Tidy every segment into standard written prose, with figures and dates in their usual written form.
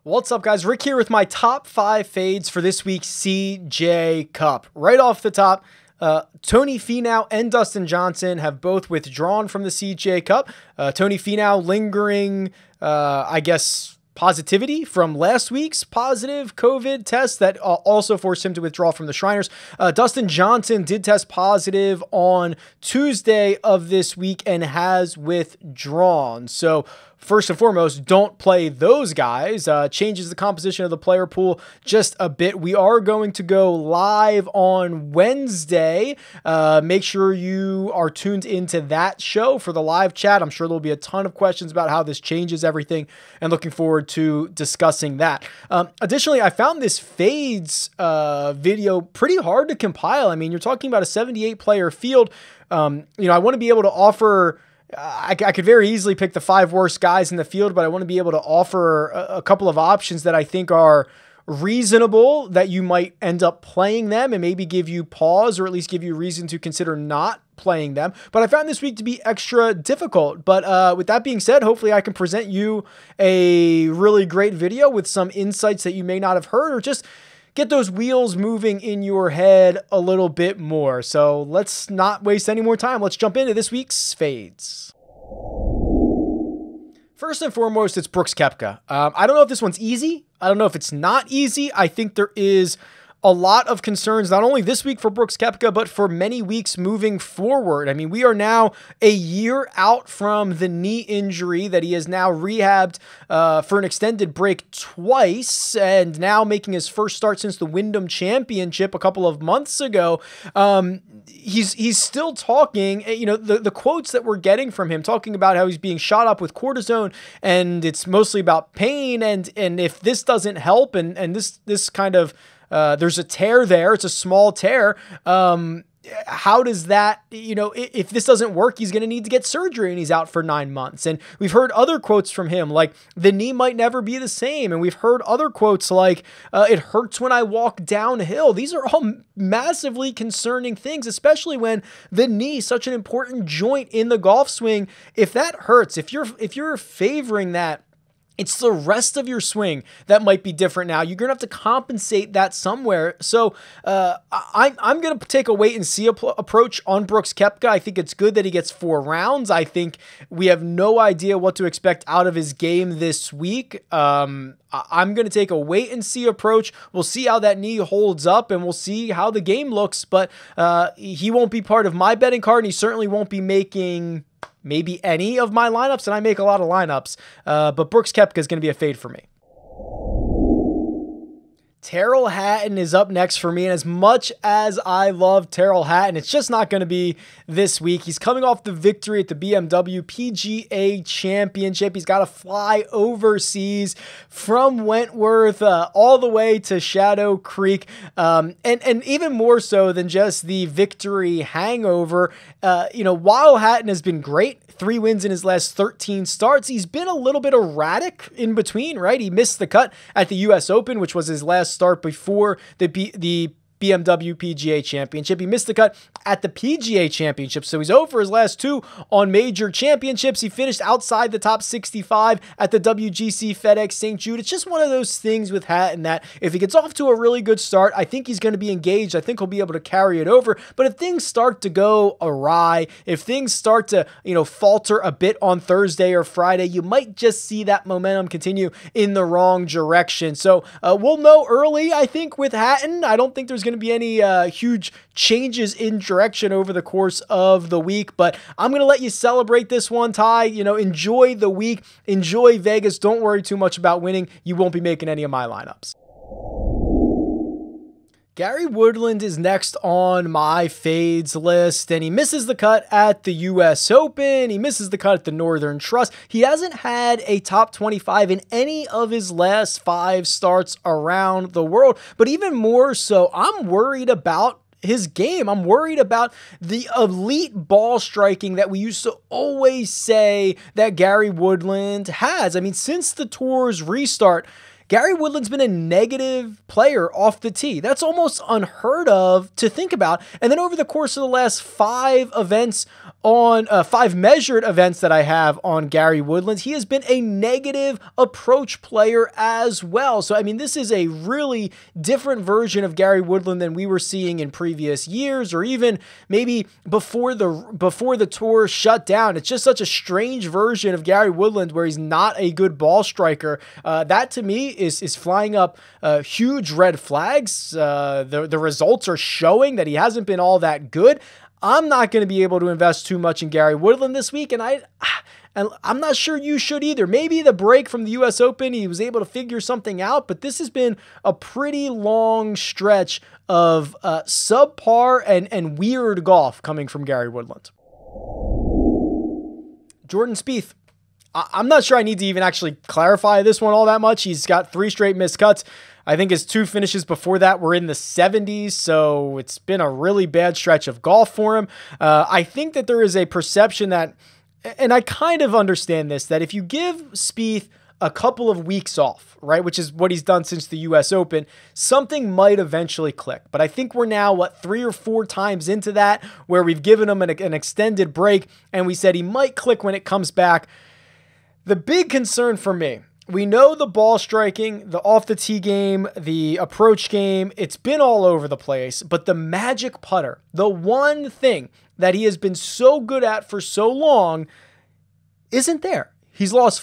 What's up, guys? Rick here with my top 5 fades for this week's CJ Cup. Right off the top, Tony Finau and Dustin Johnson have both withdrawn from the CJ Cup. Tony Finau lingering, I guess, positivity from last week's positive COVID test that also forced him to withdraw from the Shriners. Dustin Johnson did test positive on Tuesday of this week and has withdrawn. So first and foremost, don't play those guys. Changes the composition of the player pool just a bit. We are going to go live on Wednesday. Make sure you are tuned into that show for the live chat. I'm sure there'll be a ton of questions about how this changes everything, and looking forward to discussing that. Additionally, I found this fades video pretty hard to compile. I mean, you're talking about a 78 player field. I want to be able to offer, I could very easily pick the 5 worst guys in the field, but I want to be able to offer a couple of options that I think are reasonable, that you might end up playing them and maybe give you pause, or at least give you reason to consider not playing them. But I found this week to be extra difficult. But with that being said, hopefully I can present you a really great video with some insights that you may not have heard, or just get those wheels moving in your head a little bit more. So let's not waste any more time. Let's jump into this week's fades. First and foremost, it's Brooks Koepka. I don't know if this one's easy. I don't know if it's not easy. I think there is a lot of concerns, not only this week for Brooks Koepka, but for many weeks moving forward. I mean, we are now a year out from the knee injury that he has now rehabbed for an extended break twice, and now making his first start since the Wyndham Championship a couple of months ago. He's still talking, the quotes that we're getting from him, talking about how he's being shot up with cortisone, and it's mostly about pain, and if this doesn't help, and this kind of there's a tear there. It's a small tear. How does that, if this doesn't work, he's going to need to get surgery and he's out for 9 months. And we've heard other quotes from him, like the knee might never be the same. And we've heard other quotes like, it hurts when I walk downhill. These are all massively concerning things, especially when the knee, such an important joint in the golf swing, if that hurts, if you're favoring that, it's the rest of your swing that might be different now. You're going to have to compensate that somewhere. So I'm going to take a wait and see approach on Brooks Koepka. I think it's good that he gets 4 rounds. I think we have no idea what to expect out of his game this week. I'm going to take a wait and see approach. We'll see how that knee holds up, and we'll see how the game looks. But he won't be part of my betting card, and he certainly won't be making maybe any of my lineups, and I make a lot of lineups, but Brooks Koepka is going to be a fade for me. Terrell Hatton is up next for me, and as much as I love Terrell Hatton, it's just not going to be this week. He's coming off the victory at the BMW PGA Championship. He's got to fly overseas from Wentworth all the way to Shadow Creek, and even more so than just the victory hangover. While Hatton has been great, 3 wins in his last 13 starts, he's been a little bit erratic in between, right? He missed the cut at the US Open, which was his last start before the BMW PGA Championship. He missed the cut at the PGA Championship, so he's over his last 2 on major championships. He finished outside the top 65 at the WGC FedEx St. Jude. It's just one of those things with Hatton that if he gets off to a really good start, I think he's going to be engaged. I think he'll be able to carry it over. But if things start to go awry, if things start to, falter a bit on Thursday or Friday, you might just see that momentum continue in the wrong direction. So we'll know early, I think, with Hatton. I don't think there's going to be any huge changes in direction over the course of the week, but I'm going to let you celebrate this one, Ty. Enjoy the week, enjoy Vegas. Don't worry too much about winning. You won't be making any of my lineups. Gary Woodland is next on my fades list, and he misses the cut at the US Open. He misses the cut at the Northern Trust. He hasn't had a top 25 in any of his last 5 starts around the world, but even more so, I'm worried about his game. I'm worried about the elite ball striking that we used to always say that Gary Woodland has. I mean, since the tour's restart, Gary Woodland's been a negative player off the tee. That's almost unheard of to think about. And then over the course of the last 5 events on 5 measured events that I have on Gary Woodland, he has been a negative approach player as well. So, I mean, this is a really different version of Gary Woodland than we were seeing in previous years, or even maybe before the tour shut down. It's just such a strange version of Gary Woodland where he's not a good ball striker. That to me is flying up huge red flags. The results are showing that he hasn't been all that good. I'm not going to be able to invest too much in Gary Woodland this week, and I'm not sure you should either. Maybe the break from the U.S. Open, he was able to figure something out, but this has been a pretty long stretch of subpar and weird golf coming from Gary Woodland. Jordan Spieth. I'm not sure I need to even actually clarify this one all that much. He's got 3 straight missed cuts. I think his 2 finishes before that were in the 70s, so it's been a really bad stretch of golf for him. I think that there is a perception that, and I kind of understand this, that if you give Spieth a couple of weeks off, right, which is what he's done since the U.S. Open, something might eventually click. But I think we're now, 3 or 4 times into that, where we've given him an extended break, and we said he might click when it comes back. The big concern for me, we know the ball striking, the off the tee game, the approach game, it's been all over the place, but the magic putter, the one thing that he has been so good at for so long, isn't there. He's lost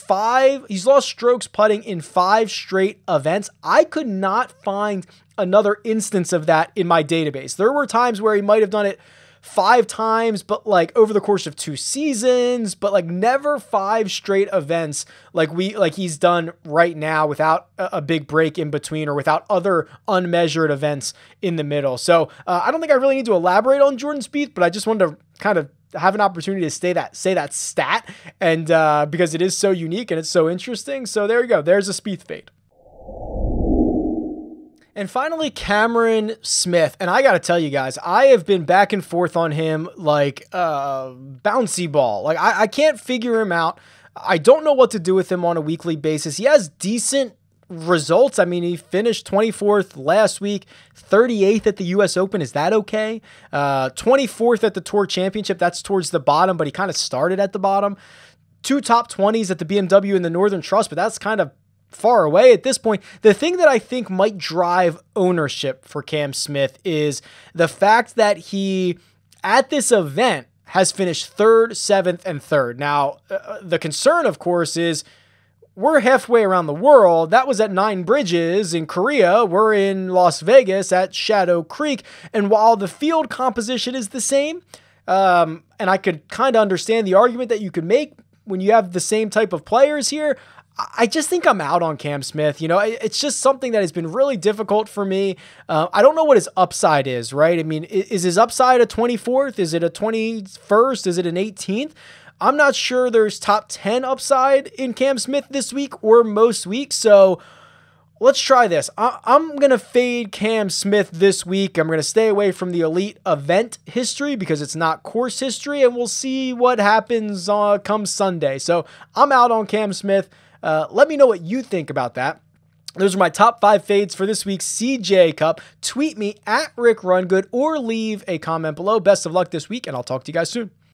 strokes putting in 5 straight events. I could not find another instance of that in my database. There were times where he might have done it 5 times, but like over the course of 2 seasons, but like never 5 straight events like he's done right now without a big break in between or without other unmeasured events in the middle. So I don't think I really need to elaborate on Jordan Spieth, but I just wanted to kind of have an opportunity to say that stat, and because it is so unique and it's so interesting. So there you go. There's a Spieth fade. And finally, Cameron Smith. And I got to tell you guys, I have been back and forth on him like a bouncy ball. Like I can't figure him out. I don't know what to do with him on a weekly basis. He has decent results. I mean, he finished 24th last week, 38th at the U.S. Open. Is that okay? 24th at the Tour Championship. That's towards the bottom, but he kind of started at the bottom. 2 top 20s at the BMW and the Northern Trust, but that's kind of far away at this point. The thing that I think might drive ownership for Cam Smith is the fact that he, at this event, has finished 3rd, 7th, and 3rd. Now, the concern, of course, is we're halfway around the world. That was at 9 Bridges in Korea. We're in Las Vegas at Shadow Creek. And while the field composition is the same, and I could kind of understand the argument that you could make when you have the same type of players here, I just think I'm out on Cam Smith. You know, it's just something that has been really difficult for me. I don't know what his upside is, right? I mean, is his upside a 24th? Is it a 21st? Is it an 18th? I'm not sure there's top 10 upside in Cam Smith this week or most weeks. So let's try this. I'm going to fade Cam Smith this week. I'm going to stay away from the elite event history because it's not course history, and we'll see what happens come Sunday. So I'm out on Cam Smith. Let me know what you think about that. Those are my top 5 fades for this week's CJ Cup. Tweet me at RickRunGood or leave a comment below. Best of luck this week, and I'll talk to you guys soon.